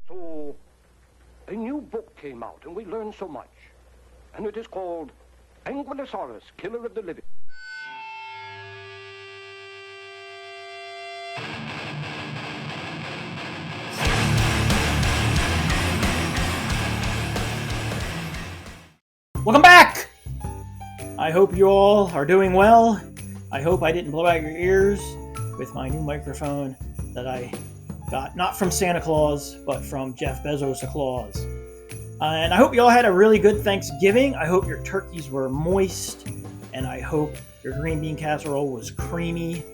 So, a new book came out, and we learned so much. And it is called Anguirus, Killer of the Living. Welcome back! I hope you all are doing well. I hope I didn't blow out your ears with my new microphone that I got not from Santa Claus, but from Jeff Bezos' Claus. And I hope you all had a really good Thanksgiving. I hope your turkeys were moist, and I hope your green bean casserole was creamy,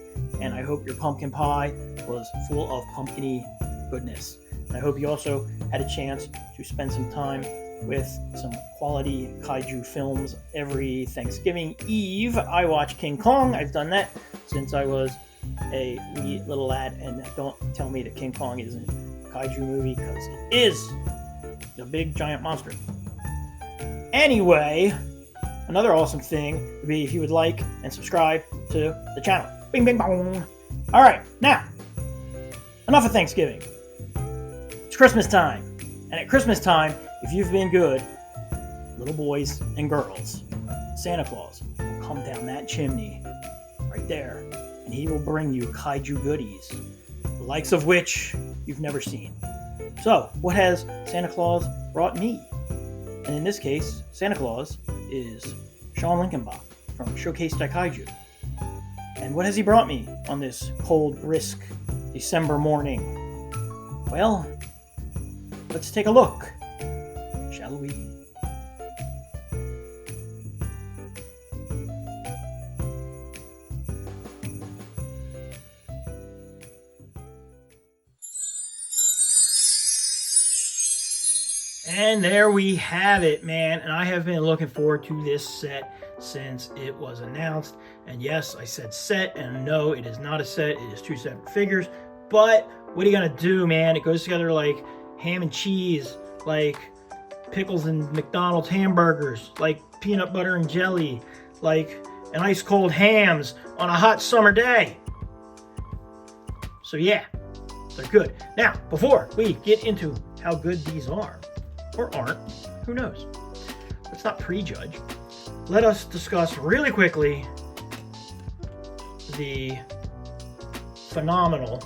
and I hope your pumpkin pie was full of pumpkin-y goodness. And I hope you also had a chance to spend some time with some quality kaiju films. Every Thanksgiving Eve, I watch King Kong. I've done that since I was a wee little lad, and don't tell me that King Kong isn't a kaiju movie, because it is a big giant monster. Anyway, another awesome thing would be if you would like and subscribe to the channel. Bing, bing, bong. All right, now, enough of Thanksgiving. It's Christmas time, and at Christmas time, if you've been good, little boys and girls, Santa Claus will come down that chimney right there, and he will bring you kaiju goodies, the likes of which you've never seen. So, what has Santa Claus brought me? And in this case, Santa Claus is Sean Linkenbach from Showcase Kaiju. And what has he brought me on this cold, brisk December morning? Well, let's take a look. Shall we? And there we have it, man. And I have been looking forward to this set since it was announced. And yes, I said set, and no, it is not a set. It is two separate figures. But what are you gonna do, man? It goes together like ham and cheese, like pickles and McDonald's hamburgers, like peanut butter and jelly, like an ice cold Hams on a hot summer day. So yeah, they're good. Now, before we get into how good these are, or aren't, who knows? Let's not prejudge. Let us discuss really quickly the phenomenal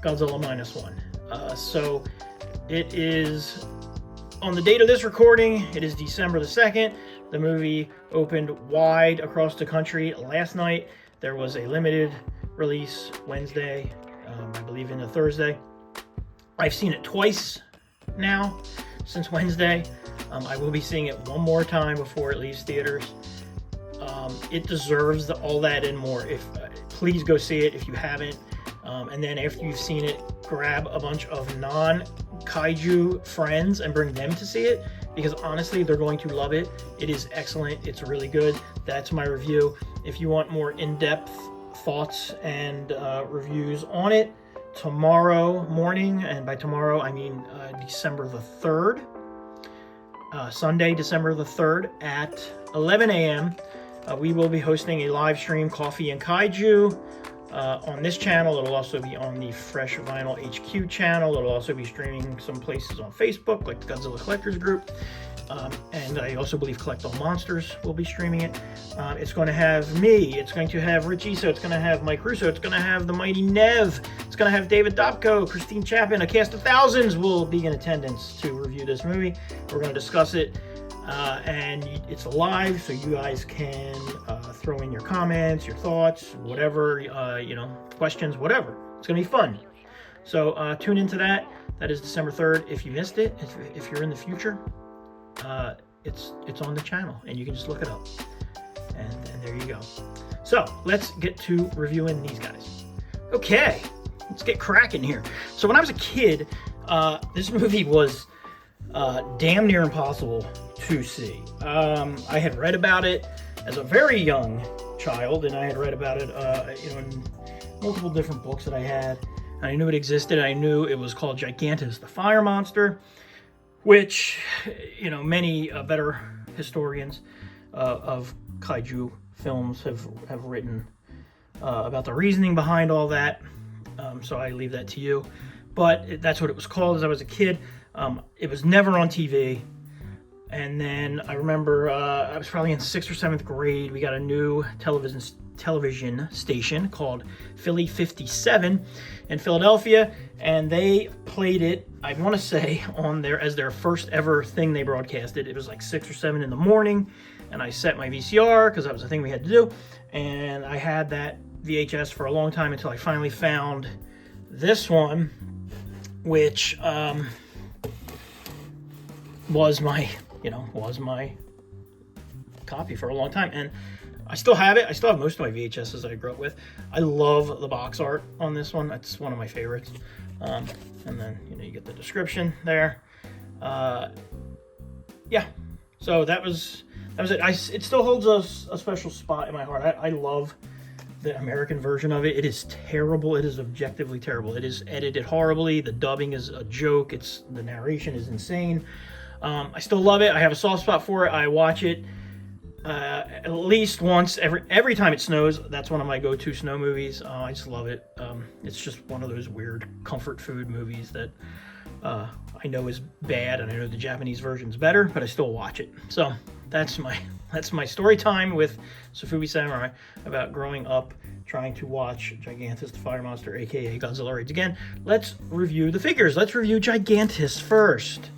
Godzilla Minus One. So it is, on the date of this recording, it is December the 2nd. The movie opened wide across the country last night. There was a limited release Wednesday, I believe into Thursday. I've seen it twice now since Wednesday. I will be seeing it one more time before it leaves theaters. It deserves all that and more. Please go see it if you haven't. And then after you've seen it, grab a bunch of non-kaiju friends and bring them to see it, because honestly, they're going to love it. It is excellent. It's really good. That's my review. If you want more in-depth thoughts and reviews on it, tomorrow morning, and by tomorrow I mean December the 3rd, Sunday, December the 3rd at 11 a.m., we will be hosting a live stream, Coffee and Kaiju, on this channel. It'll also be on the Fresh Vinyl HQ channel. It'll also be streaming some places on Facebook, like the Godzilla Collectors Group. And I also believe Collect All Monsters will be streaming it. It's going to have me. It's going to have Rich Iso. It's going to have Mike Russo. It's going to have the Mighty Nev. It's going to have David Dobko, Christine Chapin. A cast of thousands will be in attendance to review this movie. We're going to discuss it. And it's live, so you guys can throw in your comments, your thoughts, whatever, questions, whatever. It's going to be fun. So tune into that. That is December 3rd. If you missed it, if you're in the future, it's on the channel, and you can just look it up. And there you go. So let's get to reviewing these guys. Okay, let's get cracking here. So when I was a kid, this movie was damn near impossible to see. I had read about it as a very young child, and I had read about it in multiple different books that I had. I knew it existed. I knew it was called Gigantus the Fire Monster, which, many better historians of kaiju films have written about the reasoning behind all that. So I leave that to you. but that's what it was called as I was a kid. It was never on TV. And then I remember I was probably in 6th or 7th grade. We got a new television station called Philly 57 in Philadelphia, and they played it, I want to say, on there as their first ever thing they broadcasted. It was like 6 or 7 in the morning, and I set my VCR because that was the thing we had to do, and I had that VHS for a long time until I finally found this one, which was my copy for a long time, and I still have it. I still have most of my VHSs that I grew up with. I love the box art on this one. That's one of my favorites. And then, you get the description there. Yeah. So that was it. It still holds a special spot in my heart. I love the American version of it. It is terrible. It is objectively terrible. It is edited horribly. The dubbing is a joke. The narration is insane. I still love it. I have a soft spot for it. I watch it at least once every time it snows. That's one of my go-to snow movies. I just love it. It's just one of those weird comfort food movies that I know is bad, and I know the Japanese version's better, but I still watch it. So that's my story time with Sofubi Samurai about growing up trying to watch Gigantus the Fire Monster, aka Godzilla Raids Again. Let's review the figures. Let's review Gigantus first.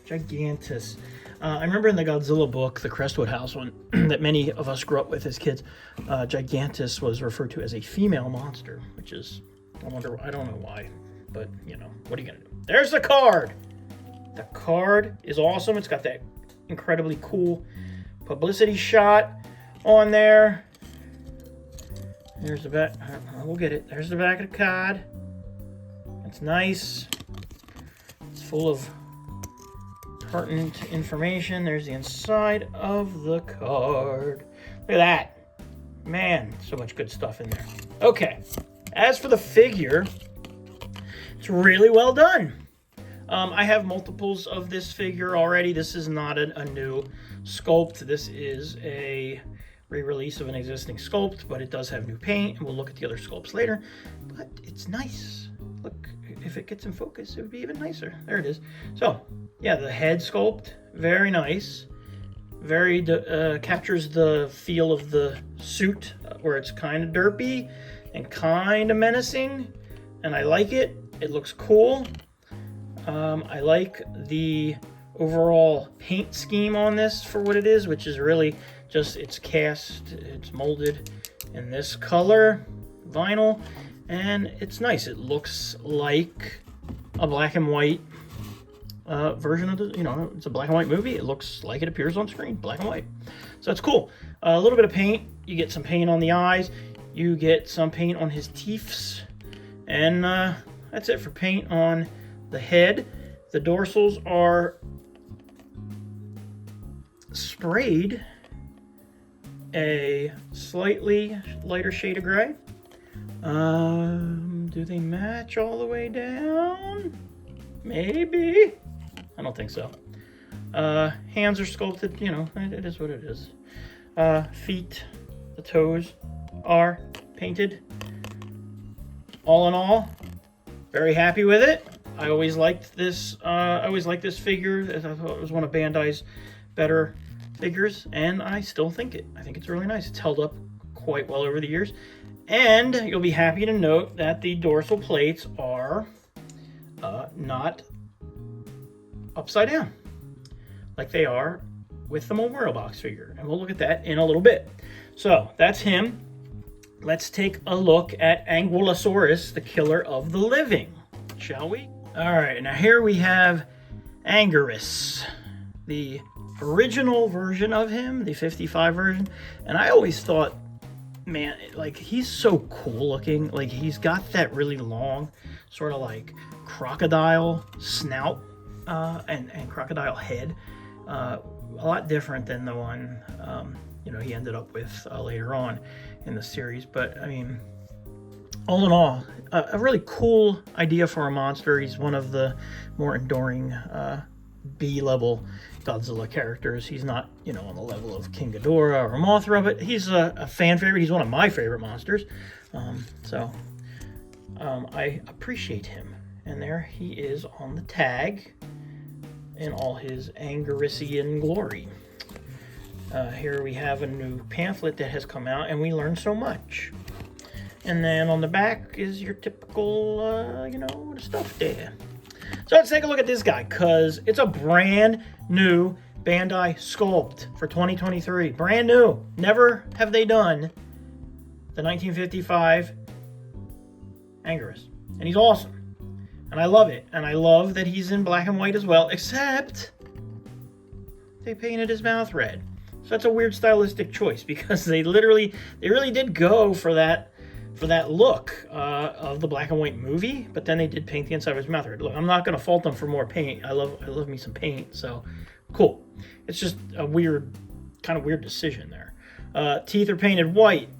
Gigantus. I remember in the Godzilla book, the Crestwood House one, that many of us grew up with as kids, Gigantus was referred to as a female monster, which is, I don't know why, but, what are you going to do? There's the card! The card is awesome. It's got that incredibly cool publicity shot on there. There's the back. We'll get it. There's the back of the card. It's nice. It's full of pertinent information. There's the inside of the card. Look at that. Man, so much good stuff in there. Okay. As for the figure, it's really well done. I have multiples of this figure already. This is not a new sculpt. This is a re-release of an existing sculpt, but it does have new paint, and we'll look at the other sculpts later. But it's nice. Look, if it gets in focus, it would be even nicer. There it is. So, yeah, the head sculpt, very nice. Very captures the feel of the suit, where it's kind of derpy and kind of menacing, and I like it. It looks cool. I like the overall paint scheme on this for what it is, which is really just it's cast, it's molded in this color vinyl, and it's nice. It looks like a black and white version of the, it's a black and white movie. It looks like it appears on screen, black and white. So it's cool. A little bit of paint. You get some paint on the eyes. You get some paint on his teeth, and that's it for paint on the head. The dorsals are sprayed a slightly lighter shade of gray. Do they match all the way down? Maybe. I don't think so. Hands are sculpted, it is what it is. Feet, the toes are painted. All in all, very happy with it. I always liked this. This figure. I thought it was one of Bandai's better figures, and I still think it. I think it's really nice. It's held up quite well over the years, and you'll be happy to note that the dorsal plates are not upside down like they are with the Memorial Box figure, and we'll look at that in a little bit. So that's him. Let's take a look at Anguillosaurus, the killer of the living, shall we? All right, now here we have Anguirus, the original version of him, the 55 version, and I always thought, man, like, he's so cool looking. Like, he's got that really long, sort of like crocodile snout and crocodile head, a lot different than the one he ended up with later on in the series. But I mean, all in all, a really cool idea for a monster. He's one of the more enduring B-level Godzilla characters. He's not, on the level of King Ghidorah or Mothra, but he's a fan favorite. He's one of my favorite monsters. So I appreciate him. And there he is on the tag in all his Anguirusian glory. Here we have a new pamphlet that has come out, and we learned so much. And then on the back is your typical, you know, stuff there. So let's take a look at this guy, because it's a brand new Bandai sculpt for 2023. Brand new. Never have they done the 1955 Anguirus. And he's awesome. And I love it. And I love that he's in black and white as well, except they painted his mouth red. So that's a weird stylistic choice, because they really did go for that look of the black and white movie, but then they did paint the inside of his mouth red. Look, I'm not going to fault them for more paint. I love me some paint, so cool. It's just a kind of weird decision there. Teeth are painted white.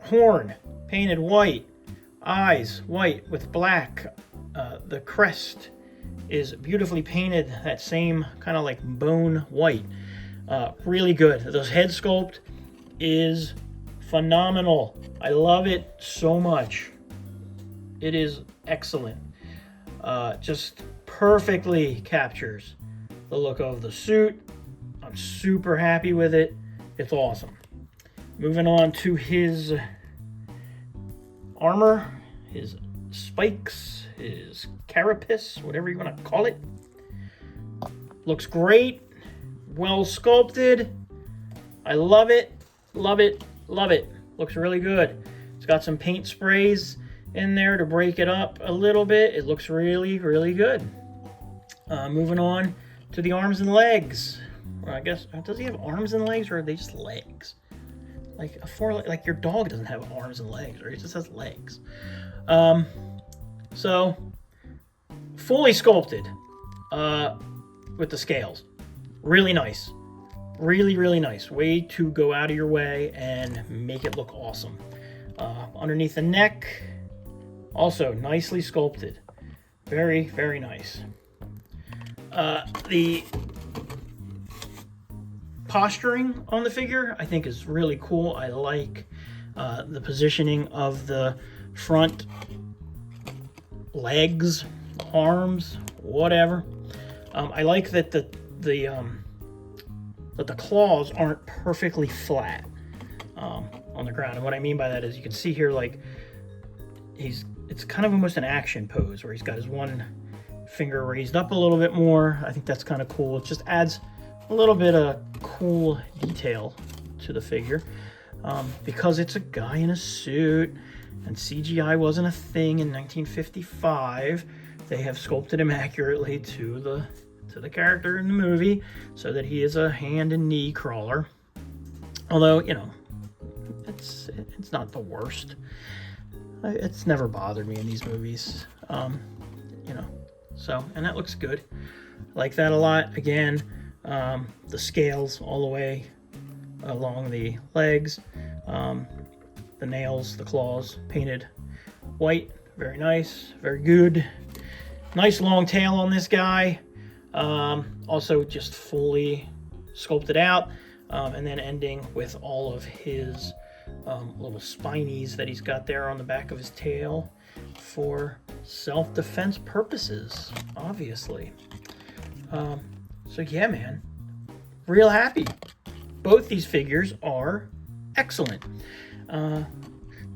Horn painted white. Eyes white with black. The crest is beautifully painted, that same kind of like bone white. Really good. This head sculpt is phenomenal. I love it so much. It is excellent. Just perfectly captures the look of the suit. I'm super happy with it. It's awesome. Moving on to his armor, his spikes, his carapace, whatever you want to call it. Looks great. Well sculpted. I love it. Love it. Love it. Looks really good. It's got some paint sprays in there to break it up a little bit. It looks really, really good. Moving on to the arms and legs. Well, I guess, does he have arms and legs, or are they just legs? Like your dog doesn't have arms and legs, or he just has legs. So fully sculpted with the scales. Really nice. Really, really nice. Way to go out of your way and make it look awesome. Underneath the neck, also nicely sculpted. Very, very nice. The posturing on the figure, I think, is really cool. I like the positioning of the front legs, arms, whatever. I like that the claws aren't perfectly flat on the ground. And what I mean by that is, you can see here, like, it's kind of almost an action pose where he's got his one finger raised up a little bit more. I think that's kind of cool. It just adds a little bit of cool detail to the figure, because it's a guy in a suit and CGI wasn't a thing in 1955. They have sculpted him accurately to the character in the movie, so that he is a hand and knee crawler. Although, you know, it's not the worst. It's never bothered me in these movies. You know, so, and that looks good. I like that a lot. Again, the scales all the way along the legs, the nails, the claws painted white. Very nice, very good. Nice long tail on this guy. Also just fully sculpted out, and then ending with all of his little spinies that he's got there on the back of his tail for self-defense purposes, obviously. So yeah, man, real happy. Both these figures are excellent.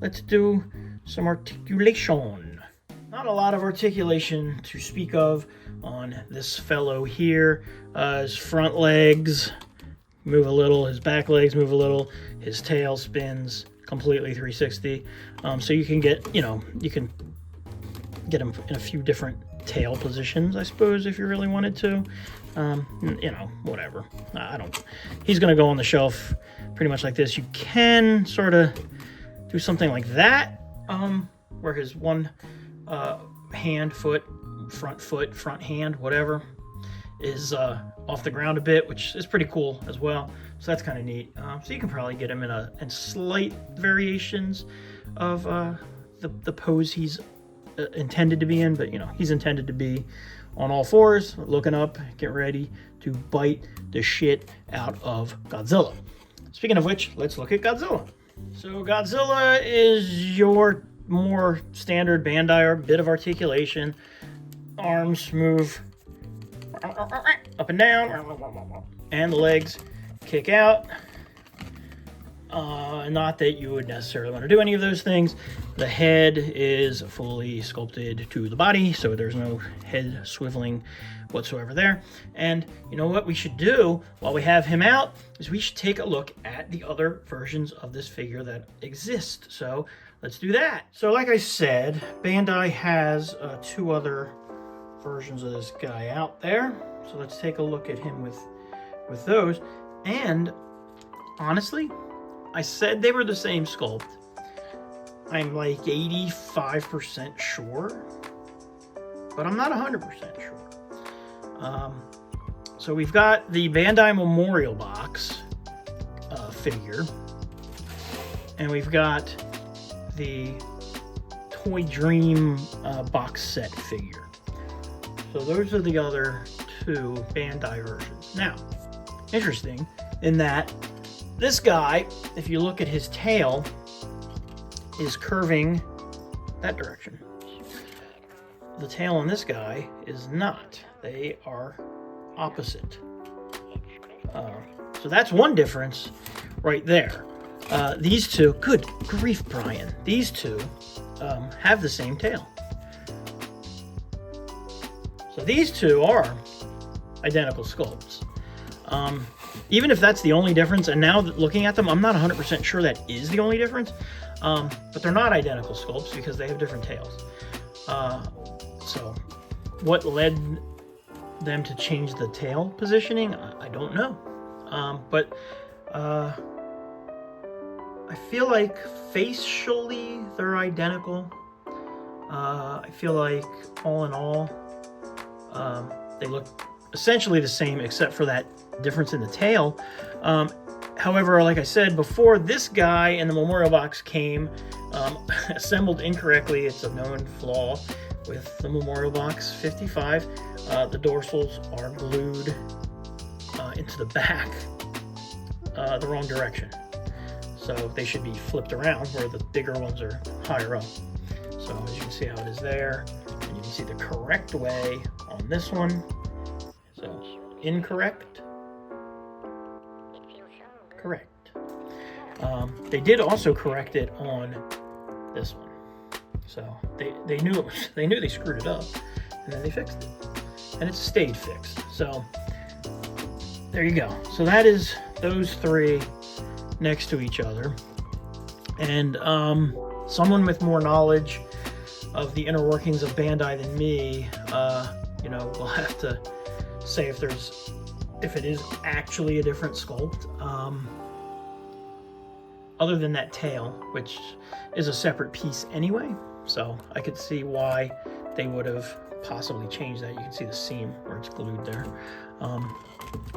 Let's do some articulation. Not a lot of articulation to speak of on this fellow here. His front legs move a little, his back legs move a little, his tail spins completely 360. So you can get, you can get him in a few different tail positions, I suppose, if you really wanted to. Whatever. He's going to go on the shelf pretty much like this. You can sort of do something like that, where his one front hand, whatever, is off the ground a bit, which is pretty cool as well. So that's kind of neat. So you can probably get him in slight variations of the pose he's intended to be in, but he's intended to be on all fours, looking up, get ready to bite the shit out of Godzilla. Speaking of which, let's look at Godzilla. So Godzilla is your more standard Bandai or bit of articulation. arms move up and down, and the legs kick out. Not that you would necessarily want to do any of those things. The head is fully sculpted to the body, so there's no head swiveling whatsoever there. And you know what we should do while we have him out is we should take a look at the other versions of this figure that exist. So let's do that. So like I said, Bandai has 2 other versions of this guy out there. So let's take a look at him with those. And honestly, I said they were the same sculpt. I'm like 85% sure, but I'm not 100% sure. So we've got the Bandai Memorial Box figure, and we've got the Toy Dream box set figure. So those are the other 2 Bandai versions. Now, interesting in that this guy, if you look at his tail, is curving that direction. The tail on this guy is not. They are opposite. So that's one difference right there. These 2, good grief, Brian, these 2 have the same tail. So these 2 are identical sculpts. Even if that's the only difference, and now looking at them, I'm not 100% sure that is the only difference, but they're not identical sculpts because they have different tails. So what led them to change the tail positioning, I don't know. But I feel like facially they're identical. I feel like all in all, they look essentially the same except for that difference in the tail. However, like I said before, this guy in the Memorial Box came assembled incorrectly. It's a known flaw with the Memorial Box 55. The dorsals are glued into the back the wrong direction. So they should be flipped around where the bigger ones are higher up. So as you can see how it is there, and you can see the correct way on this one. So incorrect, correct. They did also correct it on this one. So they knew they screwed it up, and then they fixed it, and it stayed fixed. So there you go. So that is those 3 next to each other, and someone with more knowledge of the inner workings of Bandai than me, you know, will have to say if it is actually a different sculpt, other than that tail, which is a separate piece anyway. So I could see why they would have possibly changed that. You can see the seam where it's glued there.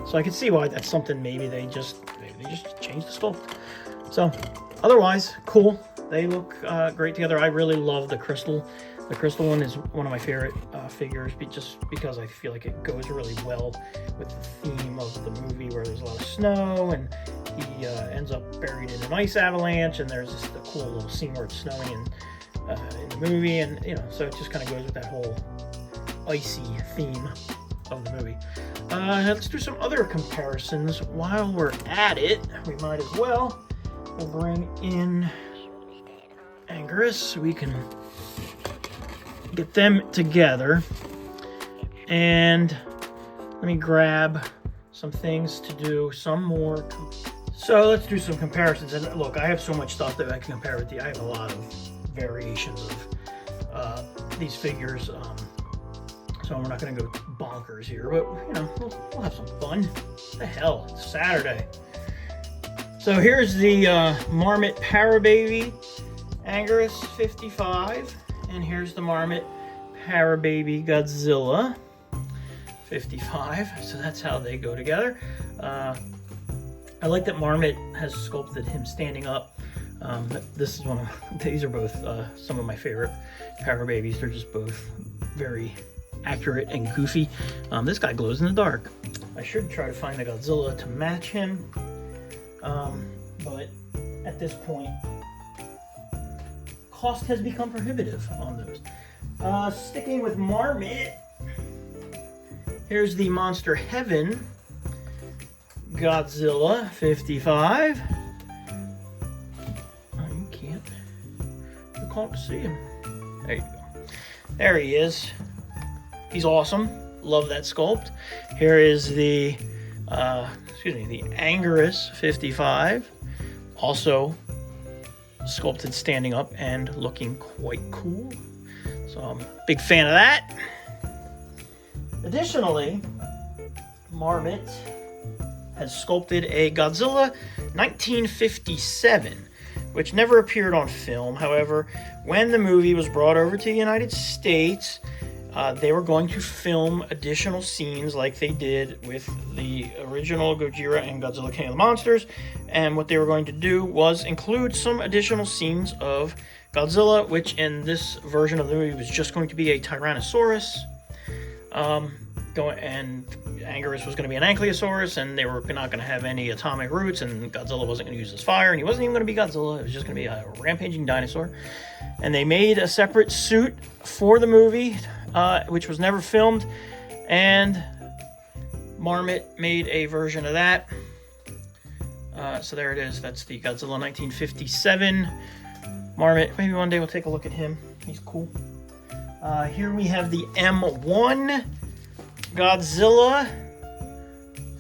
So I could see why that's something maybe they just changed the sculpt. So otherwise, cool. They look great together. I really love the crystal. The crystal one is one of my favorite figures, just because I feel like it goes really well with the theme of the movie, where there's a lot of snow and he ends up buried in an ice avalanche, and there's just a cool little scene where it's snowing in the movie, and you know, so it just kind of goes with that whole icy theme of the movie. Let's do some other comparisons while we're at it. We might as well. We'll bring in Anguirus so we can get them together, and let me grab some things to do some more. So let's do some comparisons. And look, I have so much stuff that I can compare with you. I have a lot of variations of these figures, so we're not going to go bonkers here, but you know, we'll have some fun. What the hell, it's Saturday. So here's the Marmot Parababy Anguirus 55, and here's the Marmot Parababy Godzilla 55. So that's how they go together. I like that Marmot has sculpted him standing up. This is these are both some of my favorite Parababies. They're just both very accurate and goofy. This guy glows in the dark. I should try to find the Godzilla to match him, but at this point, cost has become prohibitive on those. Sticking with Marmot, Here's the Monster Heaven Godzilla 55. Oh, you can't see him. There you go. There he is. He's awesome. Love that sculpt. Here is the the Anguirus 55. Also sculpted standing up and looking quite cool. So I'm a big fan of that. Additionally, Marmot has sculpted a Godzilla 1957, which never appeared on film. However, when the movie was brought over to the United States, they were going to film additional scenes like they did with the original Gojira and Godzilla King of the Monsters. And what they were going to do was include some additional scenes of Godzilla, which in this version of the movie was just going to be a Tyrannosaurus. And Anguirus was going to be an Ankylosaurus, and they were not going to have any atomic roots, and Godzilla wasn't going to use his fire, and he wasn't even going to be Godzilla. It was just going to be a rampaging dinosaur. And they made a separate suit for the movie, which was never filmed, and Marmot made a version of that. So there it is. That's the Godzilla 1957 Marmot. Maybe one day we'll take a look at him. He's cool. Here we have the M1 Godzilla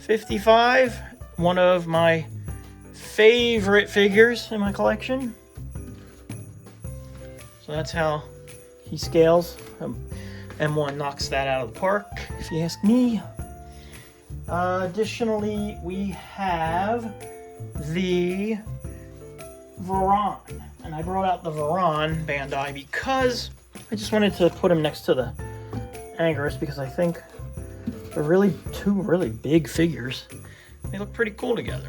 55, one of my favorite figures in my collection. So that's how he scales. M1 knocks that out of the park, if you ask me. Additionally, we have the Varan. And I brought out the Varan Bandai because I just wanted to put him next to the Anguirus because I think they're really two really big figures. They look pretty cool together.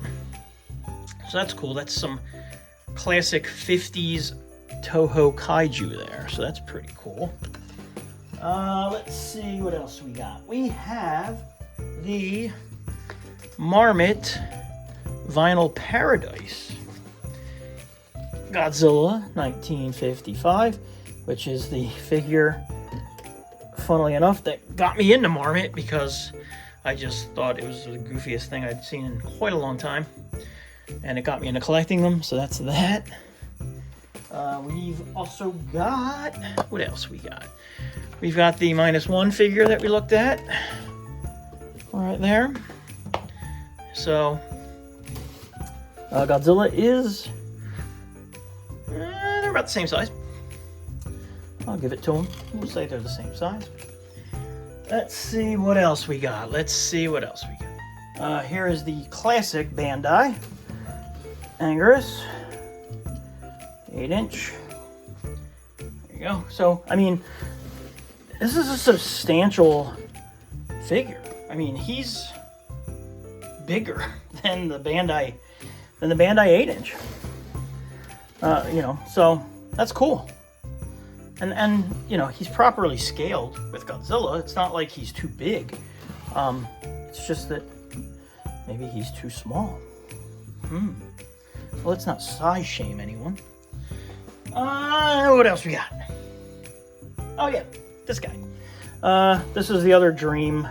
So that's cool. That's some classic 50s Toho Kaiju there. So that's pretty cool. Let's see what else we got. We have the Marmot Vinyl Paradise Godzilla 1955, which is the figure, funnily enough, that got me into Marmot because I just thought it was the goofiest thing I'd seen in quite a long time, and it got me into collecting them, so that's that. We've also got, what else we got? We've got the -1 figure that we looked at right there. So Godzilla is they're about the same size. I'll give it to them. We'll say they're the same size. Let's see what else we got. Here is the classic Bandai Anguirus 8-inch. There you go. So, I mean, this is a substantial figure. I mean, he's bigger than the Bandai 8-inch. So that's cool. And he's properly scaled with Godzilla. It's not like he's too big. It's just that maybe he's too small. Well, let's not size shame anyone. What else we got? Oh yeah, this guy. This is the other Dream,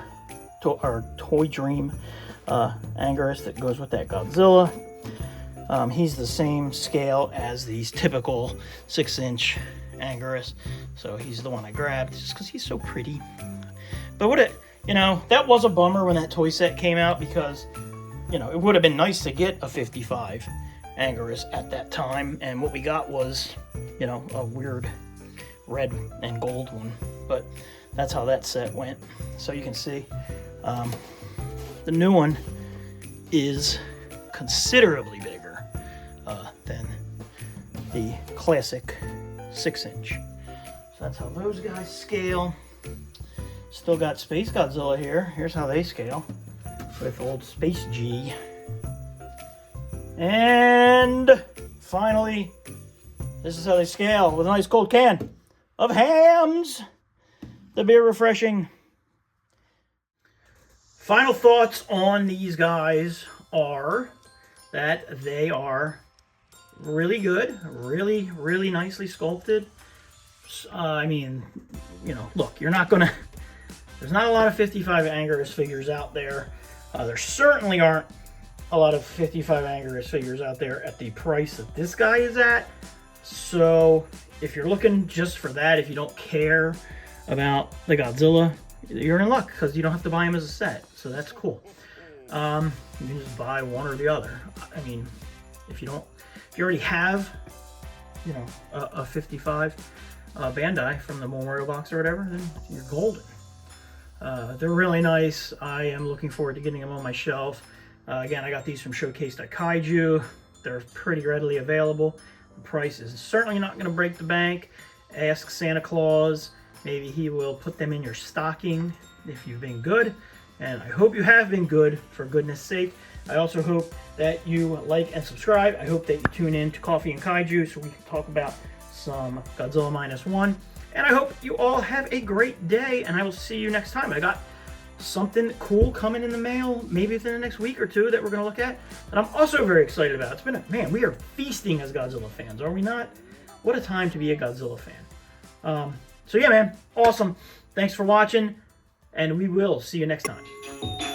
Toy Dream Anguirus that goes with that Godzilla. He's the same scale as these typical 6-inch Anguirus, so he's the one I grabbed just because he's so pretty. But that was a bummer when that toy set came out because, it would have been nice to get a 55 Anguirus at that time, and what we got was, a weird red and gold one. But that's how that set went. So you can see, the new one is considerably bigger than the classic 6-inch. So that's how those guys scale. Still got Space Godzilla here. Here's how they scale with old Space G. And finally, this is how they scale with a nice cold can of Hams, the beer refreshing. Final thoughts on these guys are that they are really good, really, really nicely sculpted. Look, you're not gonna There's not a lot of 55 Anguirus figures out there. There certainly aren't a lot of 55 Anguirus figures out there at the price that this guy is at. So if you're looking just for that, if you don't care about the Godzilla, you're in luck because you don't have to buy him as a set. So that's cool. You can just buy one or the other. I mean, if you already have, you know, a 55 Bandai from the Memorial Box or whatever, then you're golden. They're really nice. I am looking forward to getting them on my shelf. Again, I got these from Showcase.Kaiju. They're pretty readily available. The price is certainly not going to break the bank. Ask Santa Claus. Maybe he will put them in your stocking if you've been good. And I hope you have been good, for goodness sake. I also hope that you like and subscribe. I hope that you tune in to Coffee and Kaiju so we can talk about some Godzilla Minus One. And I hope you all have a great day, and I will see you next time. I got something cool coming in the mail, maybe within the next week or two, that we're going to look at, that I'm also very excited about. It's been man, we are feasting as Godzilla fans, are we not? What a time to be a Godzilla fan. So yeah, man, awesome. Thanks for watching, and we will see you next time.